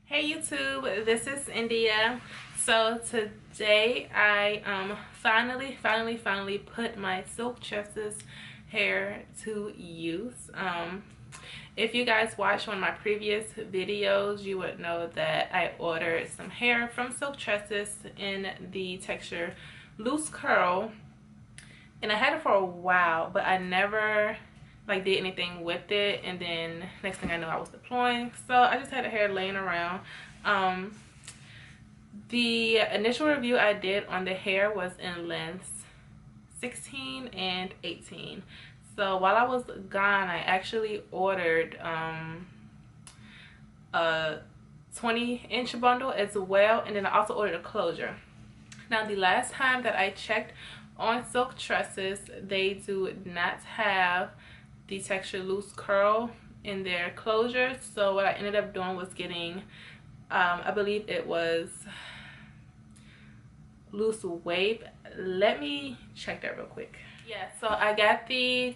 Hey YouTube, this is India. So today I finally put my Silk Tresses hair to use. If you guys watched one of my previous videos, you would know that I ordered some hair from Silk Tresses in the texture Loose Curl, and I had it for a while, but I never did anything with it. And then next thing I know, I was deploying, so I just had the hair laying around. The initial review I did on the hair was in lengths 16 and 18. So while I was gone, I actually ordered a 20-inch bundle as well, and then I also ordered a closure. Now, the last time that I checked on Silk Tresses, they do not have the texture Loose Curl in their closures. So what I ended up doing was getting, I believe it was Loose Wave. Let me check that real quick. Yeah, so I got the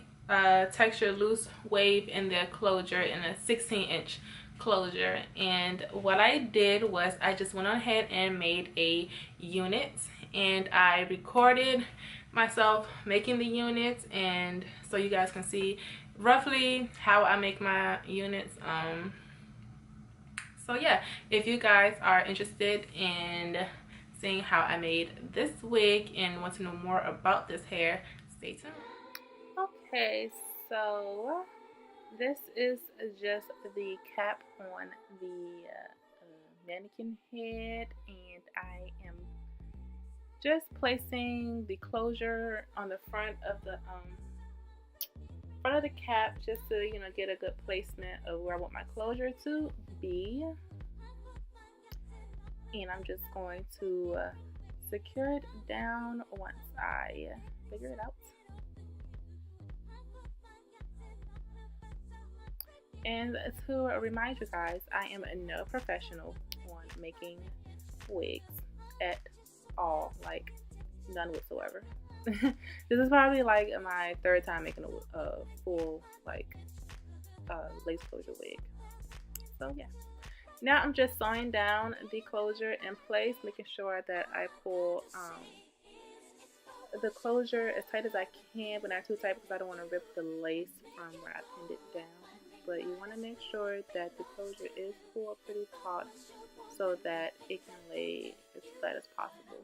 texture Loose Wave in their closure in a 16-inch closure, and what I did was I just went on ahead and made a unit, and I recorded myself making the units, and so you guys can see roughly how I make my units. So yeah, if you guys are interested in seeing how I made this wig and want to know more about this hair, stay tuned. Okay, so this is just the cap on the mannequin head, and I am just placing the closure on the front of the cap, just to get a good placement of where I want my closure to be. And I'm just going to secure it down once I figure it out. And to remind you guys, I am no professional on making wigs at all, like none whatsoever. This is probably like my third time making a full lace closure wig. So yeah, now I'm just sewing down the closure in place, making sure that I pull the closure as tight as I can, but not too tight because I don't want to rip the lace from where I pinned it down. But you want to make sure that the closure is pulled pretty taut so that it can lay as flat as possible,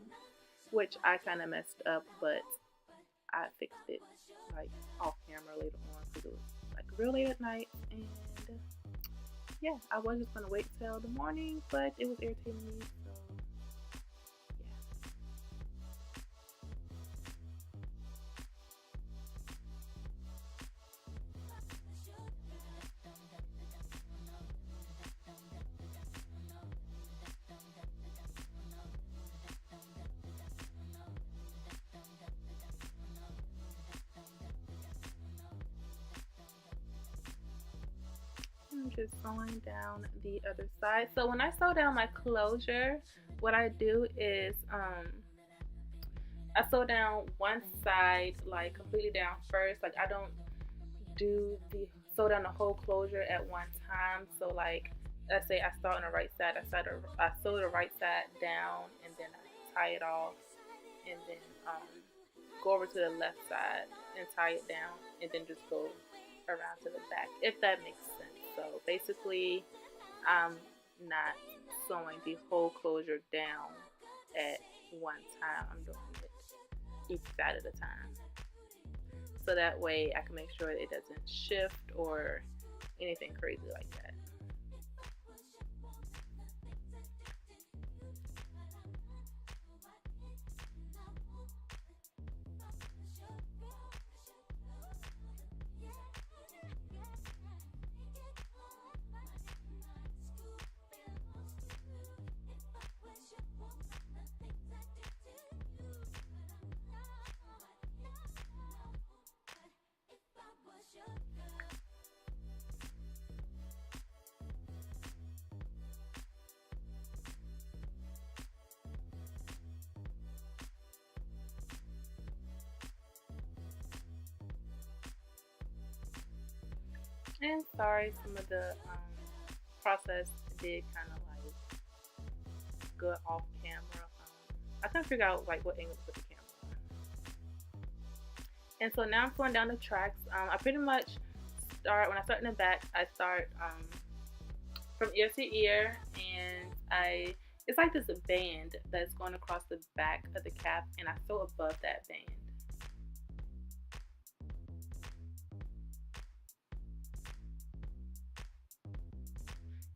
which I kind of messed up, but I fixed it like off camera later on because it was like real late at night. And yeah, I was just gonna wait till the morning, but it was irritating me, so I'm just sewing down the other side. So when I sew down my closure, what I do is I sew down one side like completely down first. Like I don't do the sew down the whole closure at one time. So like let's say I start on the right side, I sew the right side down, and then I tie it off, and then go over to the left side and tie it down, and then just go around to the back, if that makes sense. So basically, I'm not sewing the whole closure down at one time. I'm doing it each side at a time. So that way I can make sure it doesn't shift or anything crazy like that. And sorry, some of the process did kind of like good off camera. I couldn't figure out like what angle to put the camera on. And so now I'm going down the tracks. I pretty much start, when I start in the back, I start from ear to ear, and it's like this band that's going across the back of the cap, and I sew above that band.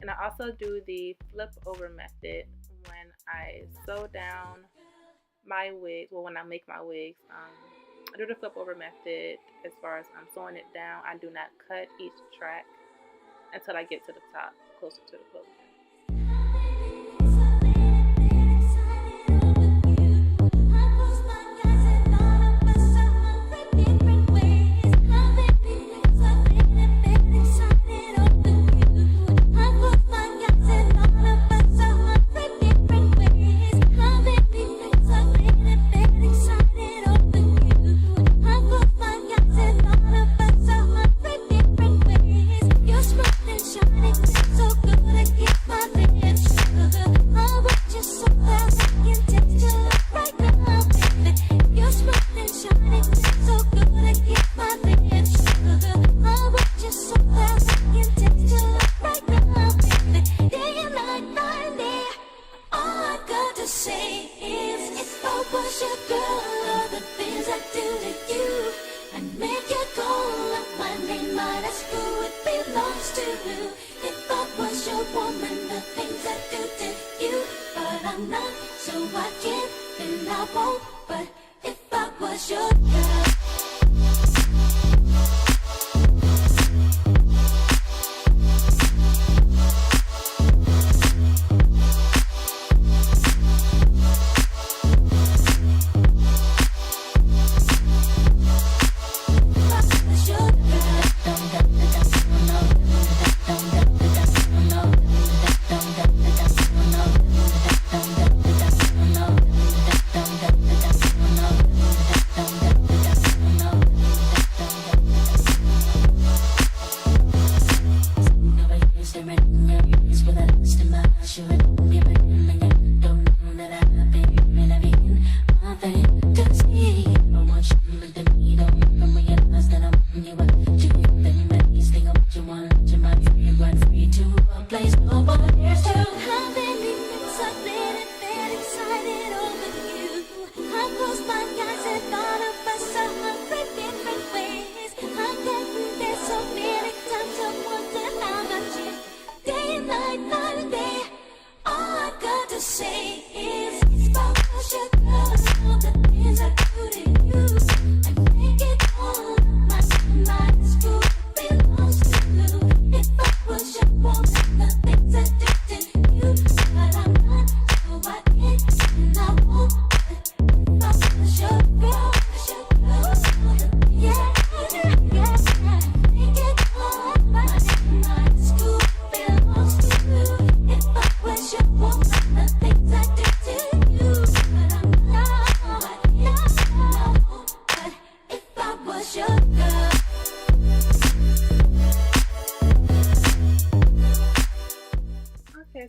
And I also do the flip over method when I sew down my wigs, well, when I make my wigs. I do the flip over method as far as I'm sewing it down. I do not cut each track until I get to the top, closer to the closure.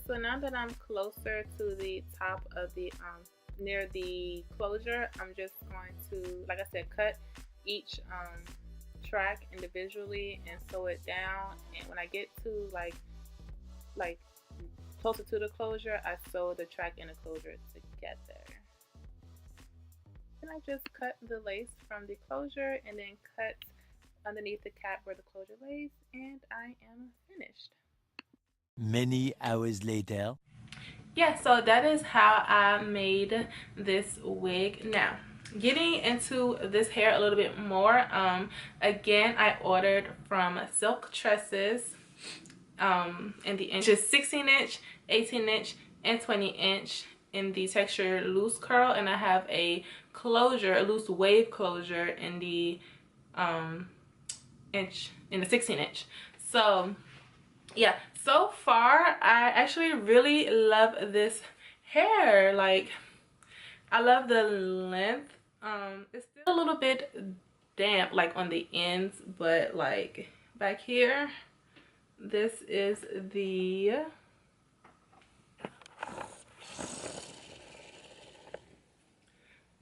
So now that I'm closer to the top of the near the closure, I'm just going to, like I said, cut each track individually and sew it down. And when I get to like closer to the closure, I sew the track and the closure together. Then I just cut the lace from the closure and then cut underneath the cap where the closure lays, and I am finished. Many hours later. Yeah, so that is how I made this wig. Now, getting into this hair a little bit more, again, I ordered from Silk Tresses in the inches 16-inch, 18-inch, and 20-inch in the texture loose curl, and I have a closure, a loose wave closure in the 16-inch. So yeah, so far I actually really love this hair. Like, I love the length. It's still a little bit damp like on the ends, but like back here, this is the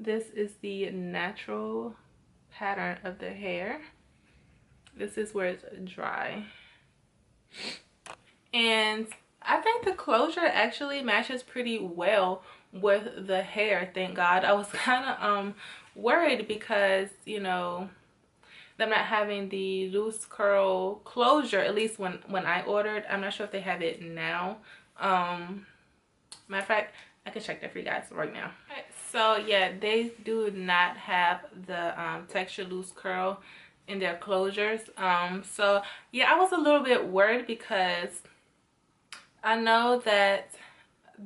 This is the natural pattern of the hair. This is where it's dry. And I think the closure actually matches pretty well with the hair, thank God. I was kind of worried because, you know, them not having the loose curl closure, at least when I ordered. I'm not sure if they have it now. Matter of fact, I can check that for you guys right now. Okay, so yeah, they do not have the texture loose curl in their closures. So yeah, I was a little bit worried because I know that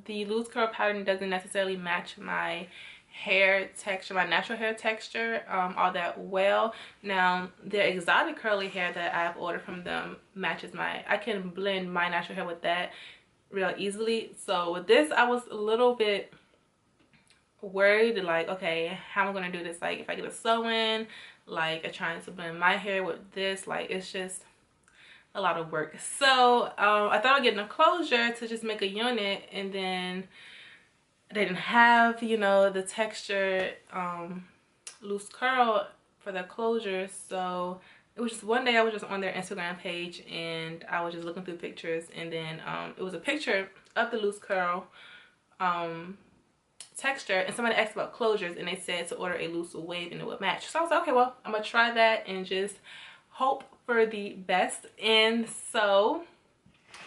the loose curl pattern doesn't necessarily match my hair texture, my natural hair texture, all that well. Now their exotic curly hair that I've ordered from them matches I can blend my natural hair with that real easily. So with this, I was a little bit worried, like, okay, how am I gonna do this? Like, if I get a sew-in, like, trying to blend my hair with this, like, it's just a lot of work. So I thought I'd get a closure to just make a unit, and then they didn't have, you know, the texture loose curl for the closure. So it was just one day I was just on their Instagram page and I was just looking through pictures, and then it was a picture of the loose curl texture, and somebody asked about closures and they said to order a loose wave and it would match. So I was like, okay, well, I'm gonna try that and just hope for the best. And so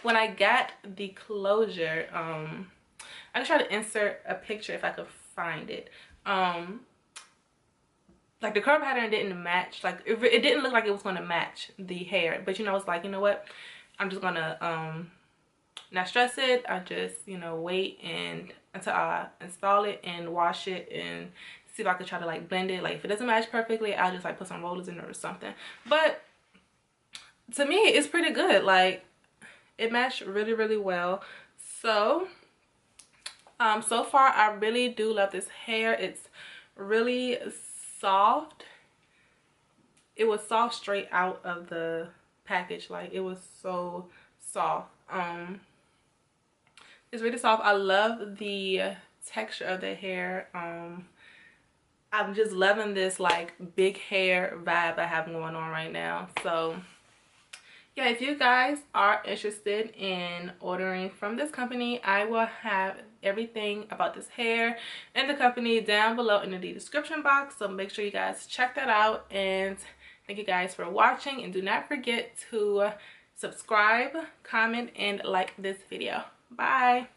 when I got the closure, I try to insert a picture if I could find it. Like, the curl pattern didn't match, like it didn't look like it was going to match the hair, but you know, I was like, you know what, I'm just gonna not stress it. I just, you know, wait and until I install it and wash it and see if I could try to like blend it. Like, if it doesn't match perfectly, I'll just like put some rollers in it or something. But to me, it's pretty good. Like, it matched really, really well. So so far I really do love this hair. It's really soft. It was soft straight out of the package. Like, it was so soft. It's really soft. I love the texture of the hair. I'm just loving this like big hair vibe I have going on right now. So yeah, if you guys are interested in ordering from this company, I will have everything about this hair and the company down below in the description box. So make sure you guys check that out. And thank you guys for watching. And do not forget to subscribe, comment, and like this video. Bye.